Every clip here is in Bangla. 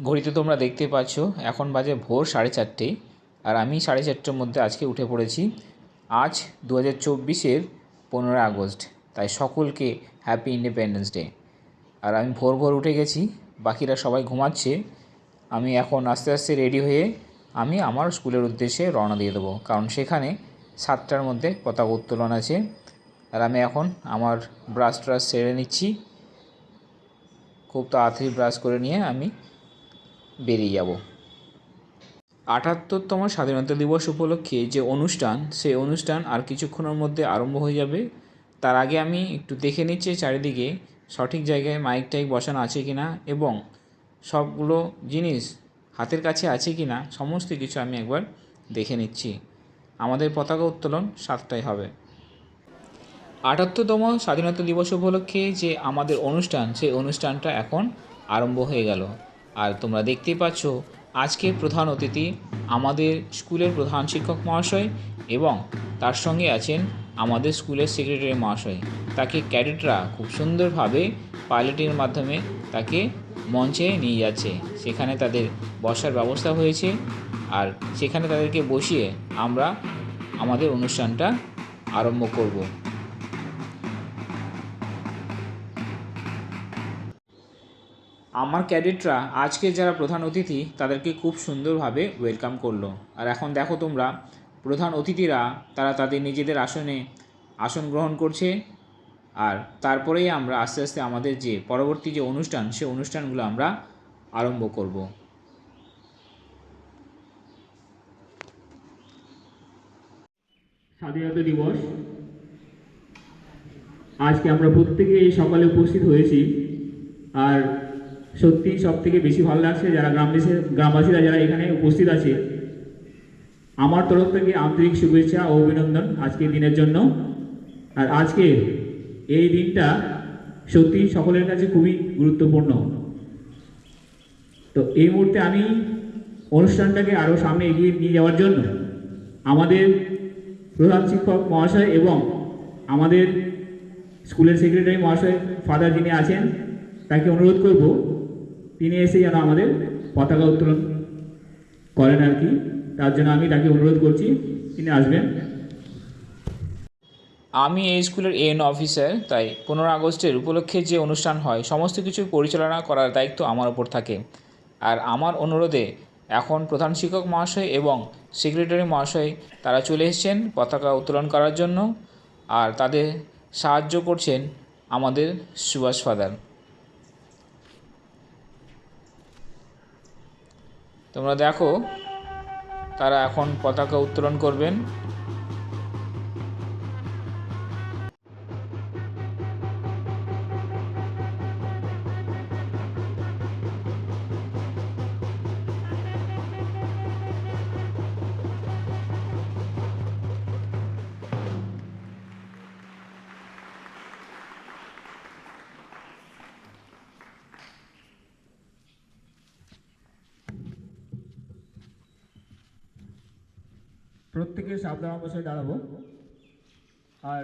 ঘড়িতে তোমরা দেখতে পাচ্ছ এখন বাজে ভোর 4:30 আর আমি 4:30টার মধ্যে আজকে উঠে পড়েছি। আজ 2024-এর 15 আগস্ট, তাই সকলকে হ্যাপি ইন্ডিপেন্ডেন্স ডে। আর আমি ভোর ভোর উঠে গেছি, বাকিরা সবাই ঘুমাচ্ছে। আমি এখন আস্তে আস্তে রেডি হয়ে আমি আমার স্কুলের উদ্দেশ্যে রওনা দিয়ে দেবো, কারণ সেখানে 7টার মধ্যে পতাকা উত্তোলন আছে। আর আমি এখন আমার ব্রাশ সেরে নিচ্ছি, খুব তাড়াতাড়ি ব্রাশ করে নিয়ে আমি বেরিয়ে যাব। 78তম স্বাধীনতা দিবস উপলক্ষে যে অনুষ্ঠান, সেই অনুষ্ঠান আর কিছুক্ষণের মধ্যে আরম্ভ হয়ে যাবে। তার আগে আমি একটু দেখে নিচ্ছি চারিদিকে সঠিক জায়গায় মাইক টাইক বসানো আছে কি না এবং সবগুলো জিনিস হাতের কাছে আছে কি না, সমস্ত কিছু আমি একবার দেখে নিচ্ছি। আমাদের পতাকা উত্তোলন 7টায় হবে। 78তম স্বাধীনতা দিবস উপলক্ষে যে আমাদের অনুষ্ঠান, সেই অনুষ্ঠানটা এখন আরম্ভ হয়ে গেল। আর তোমরা দেখতেই পাচ্ছ আজকে প্রধান অতিথি আমাদের স্কুলের প্রধান শিক্ষক মহাশয় এবং তার সঙ্গে আছেন আমাদের স্কুলের সেক্রেটারি মহাশয়। তাকে ক্যাডেটরা খুব সুন্দরভাবে পাইলটের মাধ্যমে তাকে মঞ্চে নিয়ে যাচ্ছে। সেখানে তাদের বসার ব্যবস্থা হয়েছে আর সেখানে তাদেরকে বসিয়ে আমরা আমাদের অনুষ্ঠানটা আরম্ভ করব। আমার ক্যাডেটরা আজকে যারা প্রধান অতিথি তাদেরকে খুব সুন্দরভাবে ওয়েলকাম করলো। আর এখন দেখো তোমরা, প্রধান অতিথিরা তারা তাদের নিজেদের আসনে আসন গ্রহণ করছে। আর তারপরেই আমরা আস্তে আস্তে আমাদের যে পরবর্তী যে অনুষ্ঠান, সে অনুষ্ঠানগুলো আমরা আরম্ভ করব। স্বাধীনতা দিবস আজকে আমরা প্রত্যেকে এই সকালে উপস্থিত হয়েছি। আর সত্যি সব থেকে বেশি ভালো লাগছে যারা গ্রামবাসীরা যারা এখানে উপস্থিত আছে। আমার তরফ থেকে আন্তরিক শুভেচ্ছা ও অভিনন্দন আজকের দিনের জন্য। আর আজকে এই দিনটা সত্যি সকলের কাছে খুবই গুরুত্বপূর্ণ। তো এই মুহূর্তে আমি অনুষ্ঠানটাকে আরও সামনে এগিয়ে নিয়ে যাওয়ার জন্য আমাদের প্রধান শিক্ষক মহাশয় এবং আমাদের স্কুলের সেক্রেটারি মহাশয় ফাদার যিনি আছেন, তাকে অনুরোধ করব তিনি এসে যেন আমাদের পতাকা উত্তোলন করেন আর কি। তার জন্য আমি তাকে অনুরোধ করছি, তিনি আসবেন। আমি এই স্কুলের এএন অফিসার, তাই 15 আগস্টের উপলক্ষে যে অনুষ্ঠান হয় সমস্ত কিছু পরিচালনা করার দায়িত্ব আমার ওপর থাকে। আর আমার অনুরোধে এখন প্রধান শিক্ষক মহাশয় এবং সেক্রেটারি মহাশয় তারা চলে এসেছেন পতাকা উত্তোলন করার জন্য। আর তাদের সাহায্য করছেন আমাদের সুভাষ ফাদার। তোমরা দেখো তারা এখন পতাকা উত্তোলন করবেন। প্রত্যেকের সাবধান অবস্থায় দাঁড়াবো। আর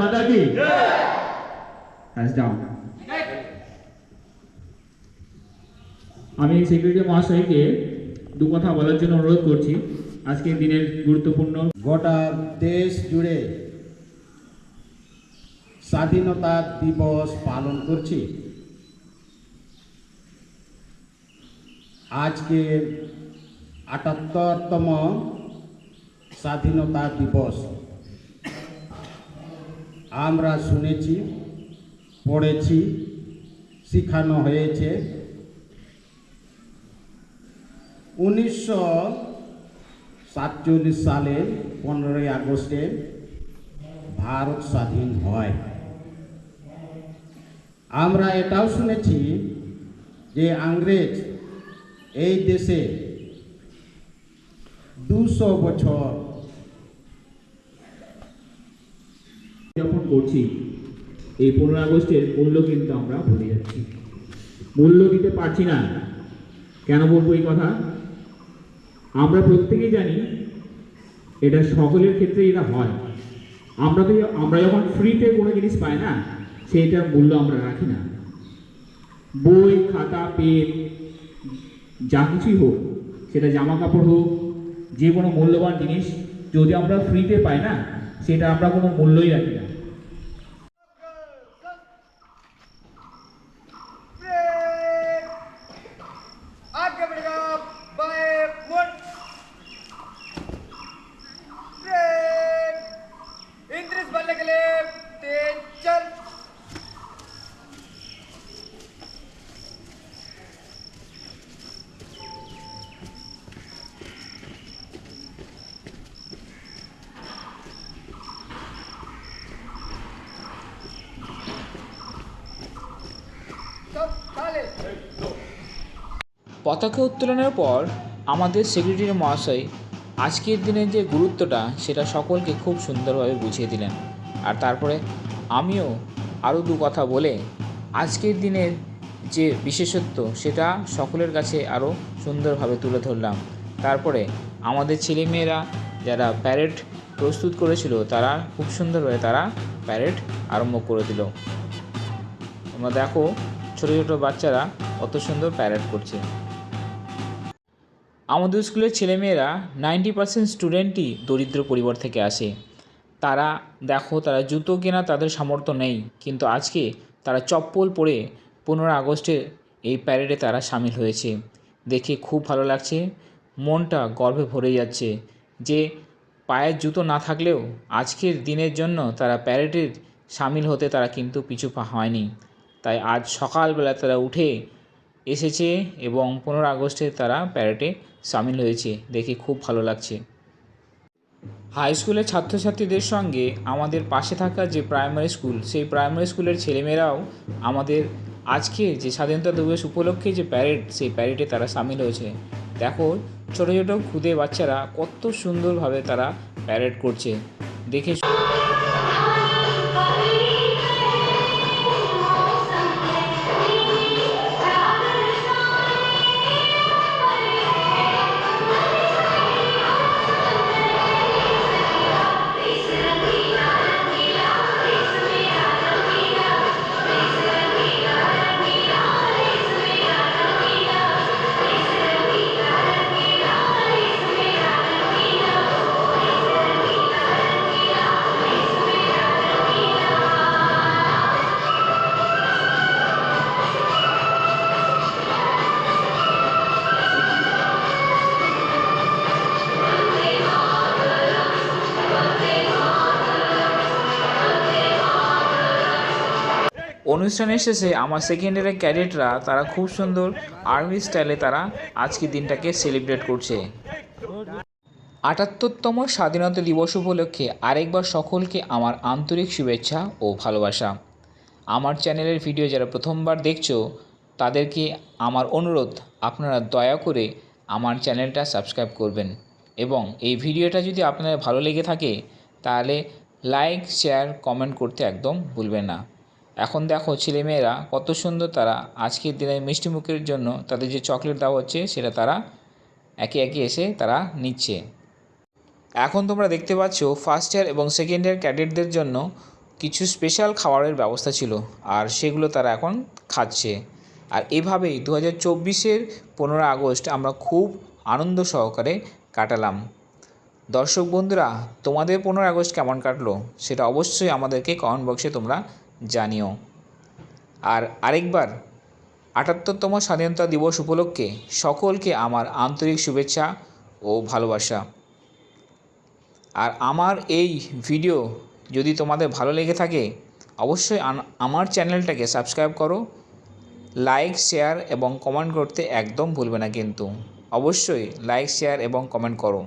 মাতা কি Hands down. আমি সেক্রেটারি মহাশয়কে দু কথা বলার জন্য অনুরোধ করছি। আজকের দিনের গুরুত্বপূর্ণ গোটা দেশ জুড়ে স্বাধীনতা দিবস পালন করছি। আজকে ৭৮তম স্বাধীনতা দিবস। আমরা শুনেছি, পড়েছি, শেখানো হয়েছে ১৯৪৭ সালের ১৫ই আগস্টে ভারত স্বাধীন হয়। আমরা এটাও শুনেছি যে ইংরেজ এই দেশে ২০০ বছর যখন করছি, এই 15 আগস্টের মূল্য কিন্তু আমরা ভুলে যাচ্ছি, মূল্য দিতে পারছি না। কেন বলবো এই কথা? আমরা প্রত্যেকেই জানি এটা সকলের ক্ষেত্রে এটা হয়। আমরা যখন ফ্রিতে কোনো জিনিস পাই না, সেইটার মূল্য আমরা রাখি না। বই, খাতা, পেন, যা কিছুই হোক, সেটা জামা কাপড় হোক, যে কোনো মূল্যবান জিনিস যদি আমরা ফ্রিতে পাই না, সেটা আমরা কোনো মূল্যই রাখি না। आगे बढ़ेगा बाएं मुड़ ब्रेक इंद्रिस बल्ले के लिए तेज चल सब ताले পতাকা উত্তোলনের পর আমাদের সেক্রেটারি মহাশয় আজকের দিনের যে গুরুত্বটা সেটা সকলকে খুব সুন্দরভাবে বুঝিয়ে দিলেন। আর তারপরে আমিও আরও দু কথা বলে আজকের দিনের যে বিশেষত্ব সেটা সকলের কাছে আরও সুন্দরভাবে তুলে ধরলাম। তারপরে আমাদের ছেলেমেয়েরা যারা প্যারেড প্রস্তুত করেছিল তারা খুব সুন্দরভাবে তারা প্যারেড আরম্ভ করে দিল। তোমরা দেখো ছোটো ছোটো বাচ্চারা কত সুন্দর প্যারেড করছে। আমাদের স্কুলের ছেলেমেয়েরা 90% স্টুডেন্টই দরিদ্র পরিবার থেকে আসে। তারা দেখো, তারা জুতো কেনা তাদের সামর্থ্য নেই, কিন্তু আজকে তারা চপ্পল পরে 15 আগস্টের এই প্যারেডে তারা সামিল হয়েছে। দেখে খুব ভালো লাগছে, মনটা গর্বে ভরে যাচ্ছে যে পায়ের জুতো না থাকলেও আজকের দিনের জন্য তারা প্যারেডের সামিল হতে তারা কিন্তু পিছু পা হয়নি। তাই আজ সকালবেলা তারা উঠে এসেছে এবং 15 আগস্টে তারা প্যারেডে সামিল হয়েছে। দেখে খুব ভালো লাগছে। হাই স্কুলের ছাত্রছাত্রীদের সঙ্গে আমাদের পাশে থাকা যে প্রাইমারি স্কুল, সেই প্রাইমারি স্কুলের ছেলেমেয়েরাও আমাদের আজকে যে স্বাধীনতা দিবস উপলক্ষে যে প্যারেড, সেই প্যারেডে তারা সামিল হয়েছে। দেখো ছোটো ছোটো খুদে বাচ্চারা কত সুন্দরভাবে তারা প্যারেড করছে। দেখে অনুষ্ঠানের শেষে আমার সেকেন্ড ইয়ারের ক্যাডেটরা তারা খুব সুন্দর আর্মি স্টাইলে তারা আজকের দিনটাকে সেলিব্রেট করছে। ৭৮তম স্বাধীনতা দিবস উপলক্ষে আরেকবার সকলকে আমার আন্তরিক শুভেচ্ছা ও ভালোবাসা। আমার চ্যানেলের ভিডিও যারা প্রথমবার দেখছো তাদেরকে আমার অনুরোধ, আপনারা দয়া করে আমার চ্যানেলটা সাবস্ক্রাইব করবেন এবং এই ভিডিওটা যদি আপনাদের ভালো লেগে থাকে তাহলে লাইক, শেয়ার, কমেন্ট করতে একদম ভুলবেন না। এখন দেখো ছেলেমেয়েরা কত সুন্দর তারা আজকের দিনে মিষ্টি মুখের জন্য তাদের যে চকলেট দেওয়া হচ্ছে সেটা তারা একে একে এসে তারা নিচ্ছে। এখন তোমরা দেখতে পাচ্ছ ফার্স্ট ইয়ার এবং সেকেন্ড ইয়ার ক্যাডেটদের জন্য কিছু স্পেশাল খাবারের ব্যবস্থা ছিল, আর সেগুলো তারা এখন খাচ্ছে। আর এভাবেই 2024-এর 15 আগস্ট আমরা খুব আনন্দ সহকারে কাটালাম। দর্শক বন্ধুরা, তোমাদের 15 আগস্ট কেমন কাটলো সেটা অবশ্যই আমাদেরকে কমেন্ট বক্সে তোমরা জানিও। আর আরেকবার 78তম স্বাধীনতা দিবস উপলক্ষে সকলকে আমার আন্তরিক শুভেচ্ছা ও ভালোবাসা। আর আমার এই ভিডিও যদি তোমাদের ভালো লেগে থাকে অবশ্যই আমার চ্যানেলটাকে সাবস্ক্রাইব করো, লাইক, শেয়ার এবং কমেন্ট করতে একদম ভুলবে না কিন্তু। অবশ্যই লাইক, শেয়ার এবং কমেন্ট করো।